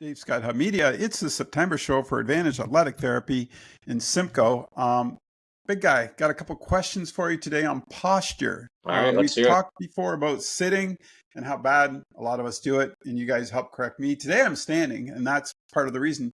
Dave Scott Hub Media. It's the September show for Advantage Athletic Therapy in Simcoe. Big guy, got a couple questions for you today on posture. All right, let's We've hear it. talked before about sitting and how bad a lot of us do it, and you guys help correct me. Today I'm standing, and that's part of the reason.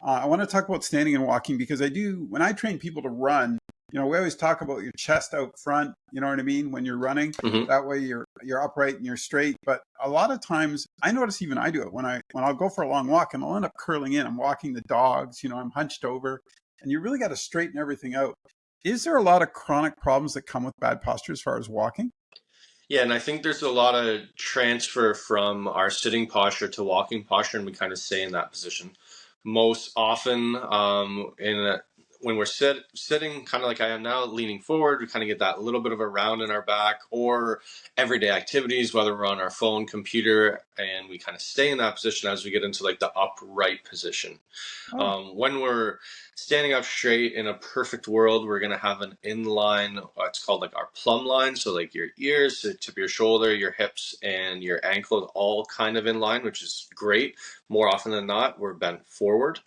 I want to talk about standing and walking because when I train people to run, we always talk about your chest out front, you know what I mean, when you're running. hmm That way you're upright and you're straight. But a lot of times I notice even I do it when I'll go for a long walk and I'll end up curling in. I'm walking the dogs, I'm hunched over, and you really got to straighten everything out. Is there a lot of chronic problems that come with bad posture as far as walking? Yeah, and I think there's a lot of transfer from our sitting posture to walking posture, and we kind of stay in that position. Most often, when we're sitting, kind of like I am now, leaning forward, we kind of get that little bit of a round in our back, or everyday activities, whether we're on our phone, computer, and we kind of stay in that position as we get into like the upright position. Oh, When we're standing up straight in a perfect world, we're going to have an inline, what's called like our plumb line. So, like your ears, the tip of your shoulder, your hips, and your ankle all kind of in line, which is great. More often than not, we're bent forward.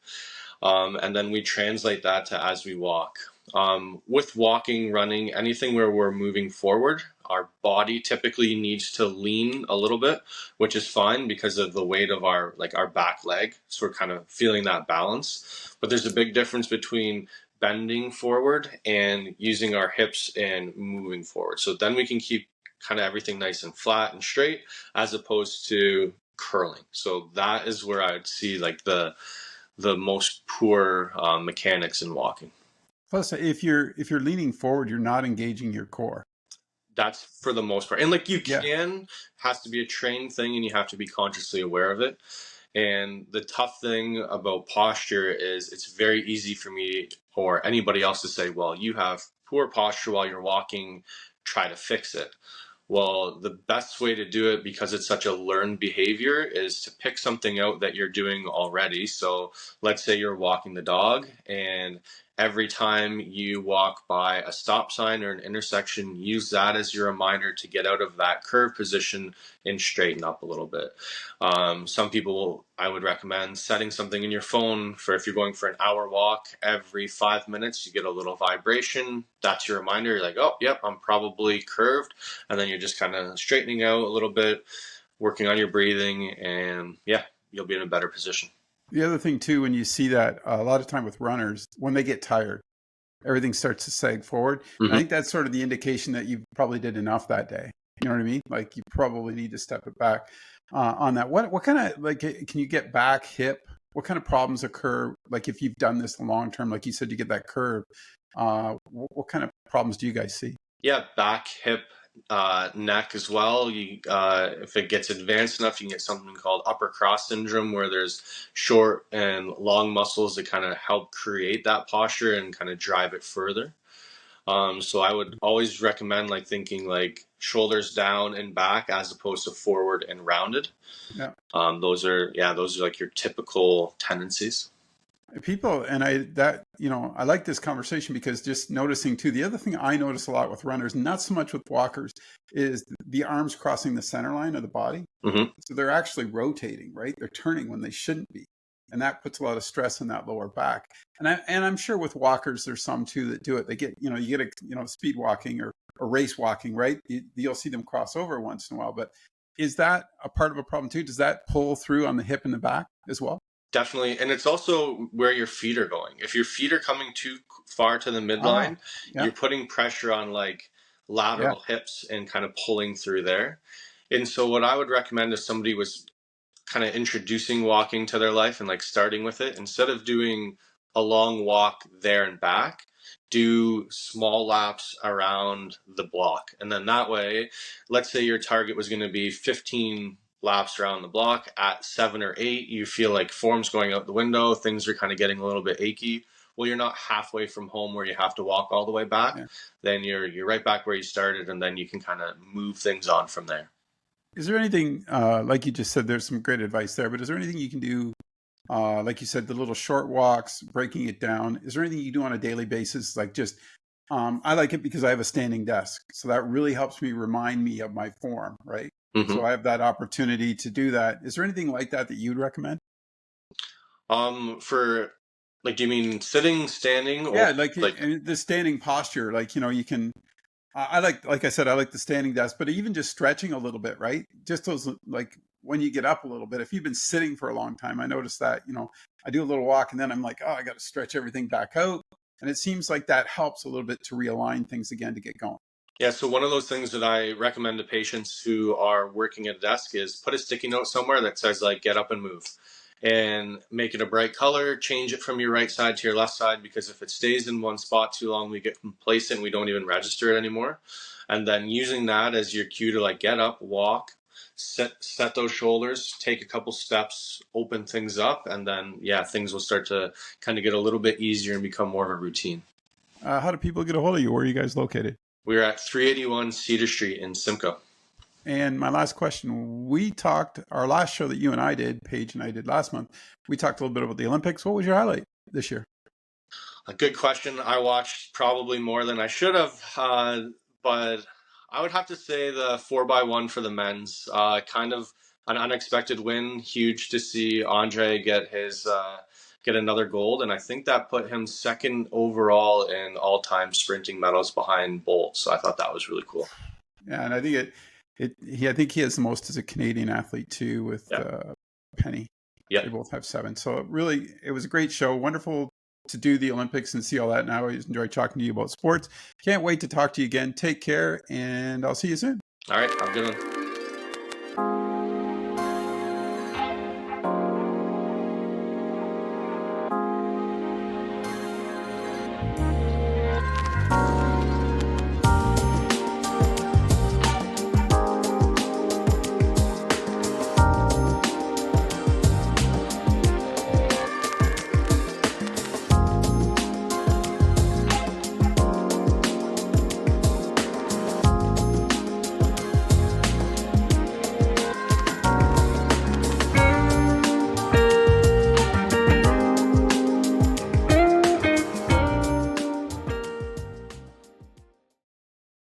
And then we translate that to as we walk. With walking, running, anything where we're moving forward, our body typically needs to lean a little bit, which is fine because of the weight of our back leg. So we're kind of feeling that balance. But there's a big difference between bending forward and using our hips and moving forward. So then we can keep kind of everything nice and flat and straight as opposed to curling. So that is where I'd see like the most poor mechanics in walking. plus if you're leaning forward, you're not engaging your core. That's for the most part. And like you Yeah. can, has to be a trained thing and you have to be consciously aware of it. And the tough thing about posture is it's very easy for me or anybody else to say, well, you have poor posture while you're walking, try to fix it. Well, the best way to do it, because it's such a learned behavior, is to pick something out that you're doing already. So let's say you're walking the dog, and every time you walk by a stop sign or an intersection, use that as your reminder to get out of that curve position and straighten up a little bit. Some people, I would recommend setting something in your phone for if you're going for an hour walk, every 5 minutes, you get a little vibration. That's your reminder. You're like, oh, yep, I'm probably curved. And then you're just kind of straightening out a little bit, working on your breathing, and yeah, you'll be in a better position. The other thing too, when you see that a lot of time with runners, when they get tired, everything starts to sag forward. And I hmm think that's sort of the indication that you probably did enough that day. You know what I mean? Like you probably need to step it back on that. What kind of like can you get back, hip? What kind of problems occur? Like if you've done this long term, like you said, you get that curve. What kind of problems do you guys see? Yeah, back, hip, neck as well. If it gets advanced enough, you can get something called upper cross syndrome, where there's short and long muscles that kind of help create that posture and kind of drive it further. So I would always recommend like thinking like shoulders down and back as opposed to forward and rounded. Yeah. Those are like your typical tendencies. People and I like this conversation because just noticing too, the other thing I notice a lot with runners, not so much with walkers, is the arms crossing the center line of the body. hmm So they're actually rotating, right? They're turning when they shouldn't be. And that puts a lot of stress on that lower back. And I'm sure with walkers, there's some too that do it. They get, you get speed walking or race walking, right? You'll see them cross over once in a while. But is that a part of a problem too? Does that pull through on the hip and the back as well? Definitely. And it's also where your feet are going. If your feet are coming too far to the Ah, midline, yeah, you're putting pressure on like yeah. lateral hips and kind of pulling through there. And so what I would recommend if somebody was kind of introducing walking to their life and like starting with it, instead of doing a long walk there and back, do small laps around the block. And then that way, let's say your target was going to be 15 laps around the block. At 7 or 8, you feel like form's going out the window, things are kind of getting a little bit achy. Well, you're not halfway from home where you have to walk all the way back. Yeah. Then you're right back where you started, and then you can kind of move things on from there. Is there anything, like you just said, there's some great advice there, but is there anything you can do, like you said, the little short walks, breaking it down? Is there anything you do on a daily basis? Like just, I like it because I have a standing desk. So that really helps me remind me of my form, right? So hmm I have that opportunity to do that. Is there anything like that that you'd recommend? For like, do you mean sitting, standing, or Yeah, like like? the standing posture, like, you can, I like I said, I like the standing desk, but even just stretching a little bit, right? Just those, like, when you get up a little bit, if you've been sitting for a long time, I notice that, I do a little walk and then I'm like, oh, I got to stretch everything back out. And it seems like that helps a little bit to realign things again to get going. Yeah, so one of those things that I recommend to patients who are working at a desk is put a sticky note somewhere that says like "get up and move," and make it a bright color. Change it from your right side to your left side, because if it stays in one spot too long, we get complacent. We don't even register it anymore. And then using that as your cue to like get up, walk, set those shoulders, take a couple steps, open things up, and then yeah, things will start to kind of get a little bit easier and become more of a routine. How do people get a hold of you? Where are you guys located? We're at 381 Cedar Street in Simcoe. And my last question, we talked, our last show that you and I did, Paige and I did last month, we talked a little bit about the Olympics. What was your highlight this year? A good question. I watched probably more than I should have, but I would have to say the 4x1 for the men's. Kind of an unexpected win. Huge to see Andre get another gold, and I think that put him second overall in all-time sprinting medals behind Bolt. So I thought that was really cool. Yeah, and I think I think he has the most as a Canadian athlete too, with Yeah. Penny. Yeah. They both have 7. So it was a great show. Wonderful to do the Olympics and see all that. And I always enjoy talking to you about sports. Can't wait to talk to you again. Take care, and I'll see you soon. All right. Have a good one.